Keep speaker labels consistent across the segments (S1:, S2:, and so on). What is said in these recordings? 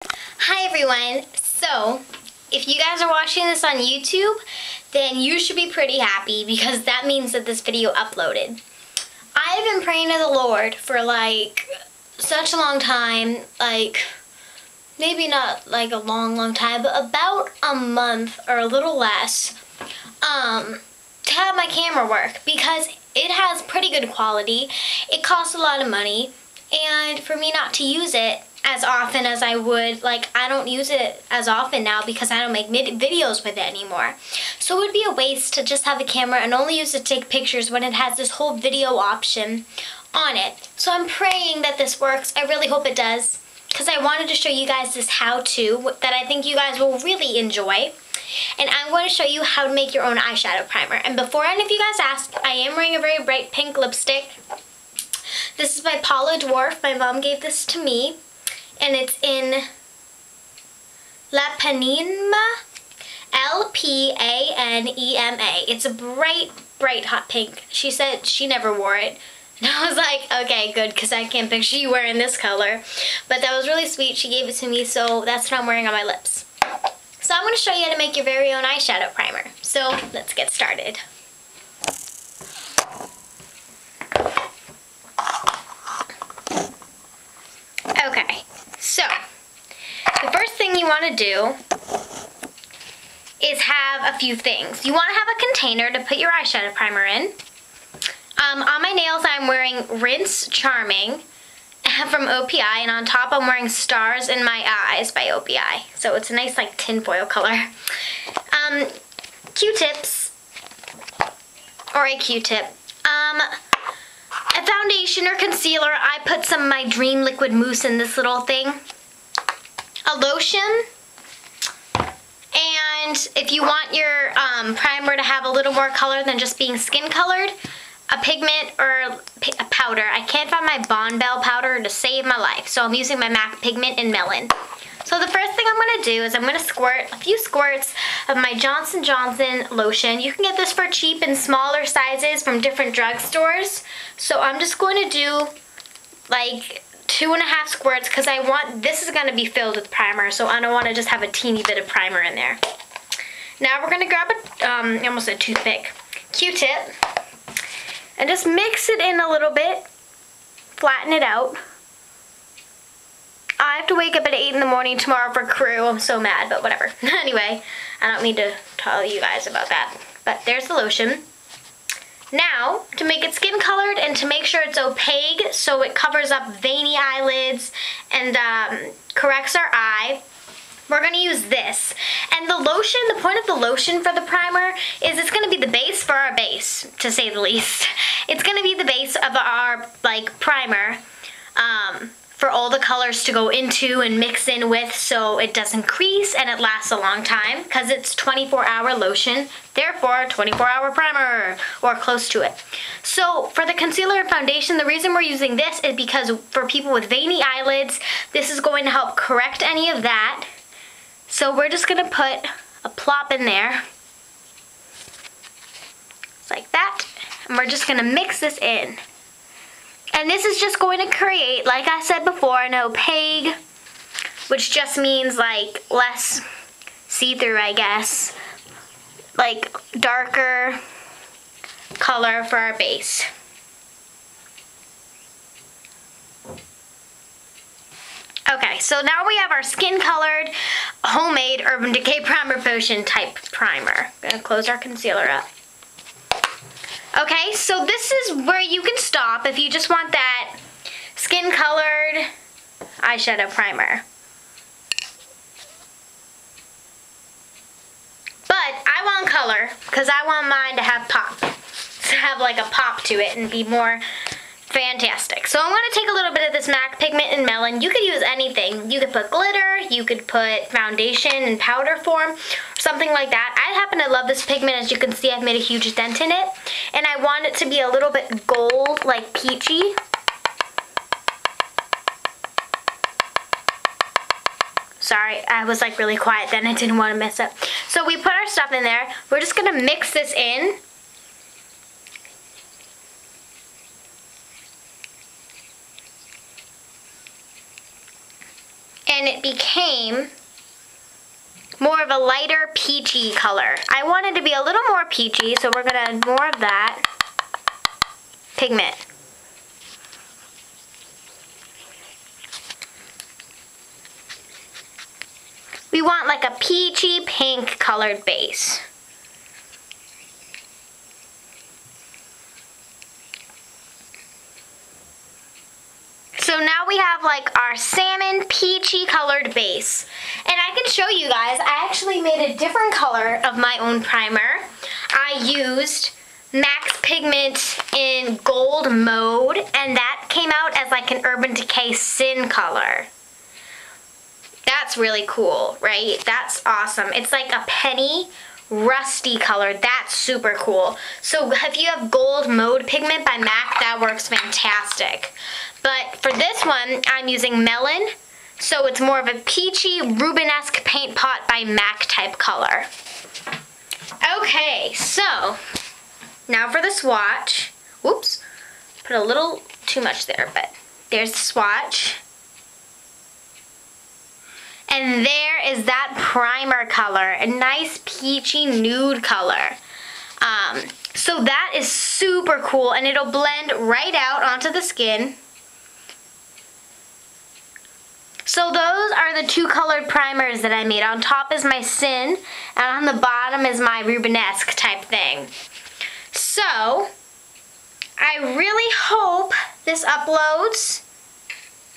S1: Hi everyone. So, if you guys are watching this on YouTube, then you should be pretty happy because that means that this video uploaded. I have been praying to the Lord for like such a long time, like maybe not like a long time, but about a month or a little less, to have my camera work because it has pretty good quality. It costs a lot of money, and for me not to use it as often as I would, like I don't use it as often now because I don't make videos with it anymore. So it would be a waste to just have a camera and only use it to take pictures when it has this whole video option on it. So I'm praying that this works. I really hope it does because I wanted to show you guys this how-to that I think you guys will really enjoy. And I'm going to show you how to make your own eyeshadow primer. And before any of you guys ask, I am wearing a very bright pink lipstick. This is by Paula Dwarf. My mom gave this to me. And it's in La Panema, L-P-A-N-E-M-A. It's a bright, bright hot pink. She said she never wore it. And I was like, okay, good, because I can't picture you wearing this color. But that was really sweet. She gave it to me, so that's what I'm wearing on my lips. So I'm going to show you how to make your very own eyeshadow primer. So let's get started. Okay. So, the first thing you want to do is have a few things. You want to have a container to put your eyeshadow primer in. On my nails, I'm wearing Rinse Charming from OPI, and on top I'm wearing Stars in My Eyes by OPI. So it's a nice like tinfoil color. Q-tips, or a Q-tip. A foundation or concealer. I put some of my Dream Liquid Mousse in this little thing. A lotion. And if you want your primer to have a little more color than just being skin colored, a pigment or a powder. I can't find my Bon Bell powder to save my life, so I'm using my MAC pigment in Melon. So the first thing I'm going to do is I'm going to squirt a few squirts of my Johnson & Johnson lotion. You can get this for cheap in smaller sizes from different drugstores. So I'm just going to do like 2.5 squirts because I want, this is going to be filled with primer, so I don't want to just have a teeny bit of primer in there. Now we're going to grab a, I almost said toothpick, Q-tip, and just mix it in a little bit, flatten it out. I have to wake up at 8 in the morning tomorrow for crew. I'm so mad, but whatever. Anyway, I don't need to tell you guys about that. But there's the lotion. Now, to make it skin colored and to make sure it's opaque so it covers up veiny eyelids and corrects our eye, we're going to use this. And the lotion, the point of the lotion for the primer is it's going to be the base for our base, to say the least. It's going to be the base of our like primer. For all the colors to go into and mix in with so it doesn't crease and it lasts a long time because it's 24-hour lotion, therefore 24-hour primer or close to it. So for the concealer and foundation, the reason we're using this is because for people with veiny eyelids, this is going to help correct any of that. So we're just going to put a plop in there, just like that, and we're just going to mix this in. And this is just going to create, like I said before, an opaque, which just means like less see-through, I guess, like darker color for our base. Okay, so now we have our skin-colored, homemade Urban Decay Primer Potion type primer. I'm gonna close our concealer up. Okay, so this is where you can stop if you just want that skin-colored eyeshadow primer. But I want color because I want mine to have pop. To have like a pop to it and be more fantastic. So I'm going to take a little bit of this MAC pigment in Melon. You could use anything. You could put glitter, you could put foundation in powder form, something like that. I happen to love this pigment. As you can see, I've made a huge dent in it. And I want it to be a little bit gold, like peachy. Sorry, I was like really quiet then. I didn't want to mess up. So we put our stuff in there. We're just going to mix this in. then it became more of a lighter peachy color. I want it to be a little more peachy, so we're gonna add more of that pigment. We want like a peachy pink colored base. So now we have like our salmon peachy colored base. And I can show you guys, I actually made a different color of my own primer. I used Max Pigment in gold mode, and that came out as like an Urban Decay Sin color. That's really cool, right? That's awesome. It's like a penny rusty color. That's super cool. So if you have gold mode pigment by MAC, that works fantastic. But for this one, I'm using Melon. So it's more of a peachy Rubenesque paint pot by MAC type color. Okay, so now for the swatch. Whoops, put a little too much there, but there's the swatch. And there is that primer color, a nice peachy nude color. So that is super cool, and it'll blend right out onto the skin. So those are the two colored primers that I made. On top is my Sin, and on the bottom is my Rubenesque type thing. So I really hope this uploads.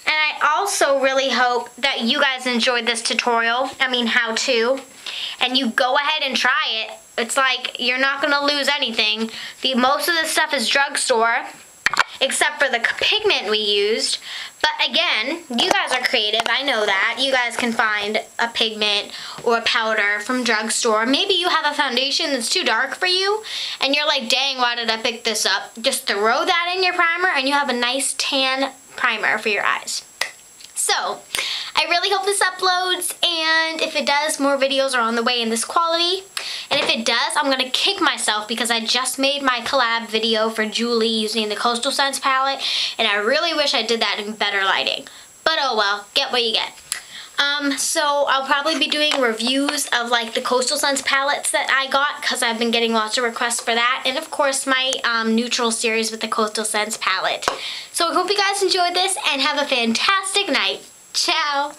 S1: And I also really hope that you guys enjoyed this tutorial, how-to, and you go ahead and try it. It's like, you're not gonna lose anything. Most of this stuff is drugstore, except for the pigment we used. But again, you guys are creative, I know that. You guys can find a pigment or a powder from drugstore. Maybe you have a foundation that's too dark for you, and you're like, dang, why did I pick this up? Just throw that in your primer, and you have a nice tan primer for your eyes. So, I really hope this uploads, and if it does, more videos are on the way in this quality. And if it does, I'm gonna kick myself because I just made my collab video for Julie using the Coastal Scents palette, and I really wish I did that in better lighting. But oh well, get what you get. So I'll probably be doing reviews of like the Coastal Scents palettes that I got, because I've been getting lots of requests for that, and of course my neutral series with the Coastal Scents palette. So I hope you guys enjoyed this and have a fantastic night. Ciao!